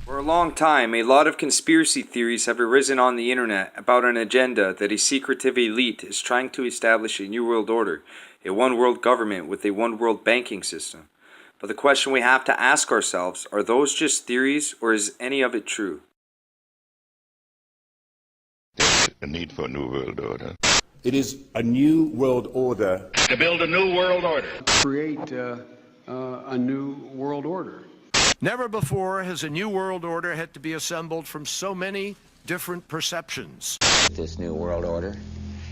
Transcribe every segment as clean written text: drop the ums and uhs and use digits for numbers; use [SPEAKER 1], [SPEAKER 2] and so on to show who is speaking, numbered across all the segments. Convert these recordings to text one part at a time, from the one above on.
[SPEAKER 1] For a long time, a lot of conspiracy theories have arisen on the internet about an agenda that a secretive elite is trying to establish a new world order, a one world government with a one world banking system. But the question we have to ask ourselves, are those just theories or is any of it true?
[SPEAKER 2] There's a need for a new world order.
[SPEAKER 3] It is a new world order.
[SPEAKER 2] To build a new world order.
[SPEAKER 4] Create a new world order.
[SPEAKER 5] Never before has a new world order had to be assembled from so many different perceptions.
[SPEAKER 6] This new world order,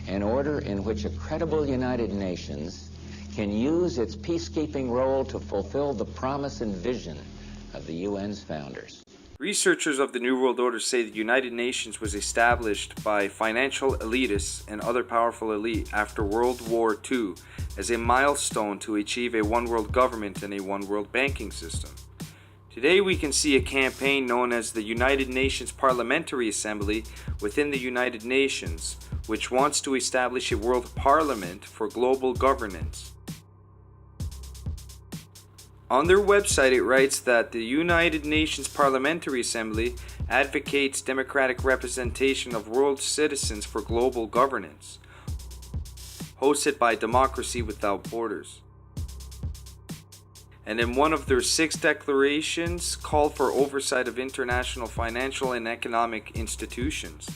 [SPEAKER 6] an order in which a credible United Nations can use its peacekeeping role to fulfill the promise and vision of the UN's founders.
[SPEAKER 1] Researchers of the New World Order say the United Nations was established by financial elitists and other powerful elite after World War II as a milestone to achieve a one world government and a one world banking system. Today we can see a campaign known as the United Nations Parliamentary Assembly within the United Nations, which wants to establish a world parliament for global governance. On their website it writes that the United Nations Parliamentary Assembly advocates democratic representation of world citizens for global governance, hosted by Democracy Without Borders. And in one of their 6 declarations, called for oversight of international financial and economic institutions.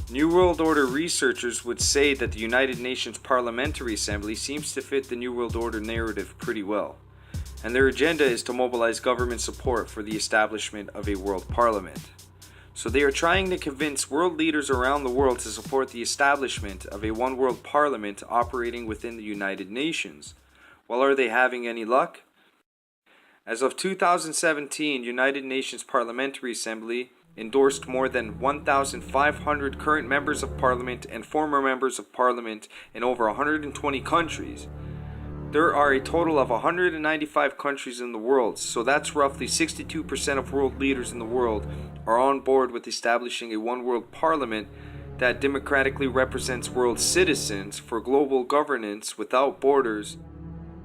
[SPEAKER 1] New World Order researchers would say that the United Nations Parliamentary Assembly seems to fit the New World Order narrative pretty well, and their agenda is to mobilize government support for the establishment of a world parliament. So they are trying to convince world leaders around the world to support the establishment of a one world parliament operating within the United Nations. Well, are they having any luck? As of 2017, United Nations Parliamentary Assembly endorsed more than 1,500 current members of parliament and former members of parliament in over 120 countries. There are a total of 195 countries in the world, so that's roughly 62% of world leaders in the world are on board with establishing a one world parliament that democratically represents world citizens for global governance without borders,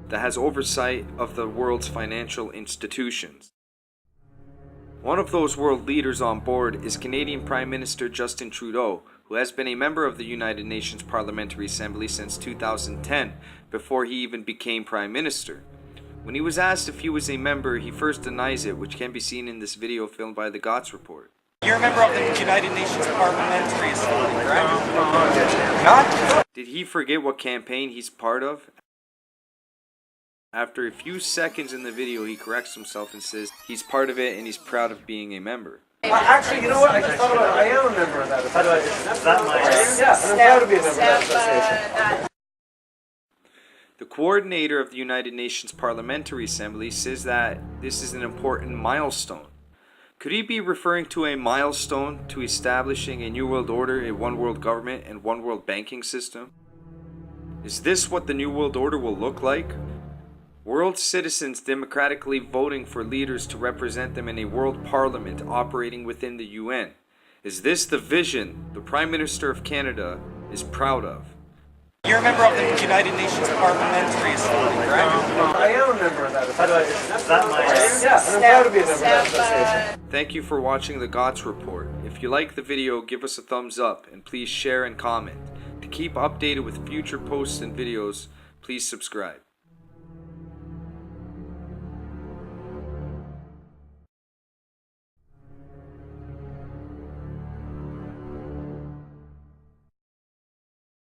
[SPEAKER 1] that has oversight of the world's financial institutions. One of those world leaders on board is Canadian Prime Minister Justin Trudeau, who has been a member of the United Nations Parliamentary Assembly since 2010, before he even became Prime Minister. When he was asked if he was a member, he first denies it, which can be seen in this video filmed by the Gotz Report.
[SPEAKER 7] You're a member of the United Nations Parliamentary Assembly, correct?
[SPEAKER 1] Not? Did he forget what campaign he's part of? After a few seconds in the video, he corrects himself and says he's part of it and he's proud of being a member.
[SPEAKER 8] Actually, you know what? I just thought about it. I am a member of that. How do I do that? Yeah, and I'm proud to be a member of that association.
[SPEAKER 1] The coordinator of the United Nations Parliamentary Assembly says that this is an important milestone. Could he be referring to a milestone to establishing a new world order, a one world government, and one world banking system? Is this what the new world order will look like? World citizens democratically voting for leaders to represent them in a world parliament operating within the UN. Is this the vision the Prime Minister of Canada is proud of?
[SPEAKER 7] You're a member of the United Nations Parliamentary Assembly, correct?
[SPEAKER 8] I am a member of that. How do I do that? Yeah, and I'm proud to be a member of that association.
[SPEAKER 1] Thank you for watching the Gotz Report. If you like the video, give us a thumbs up and please share and comment. To keep updated with future posts and videos, please subscribe.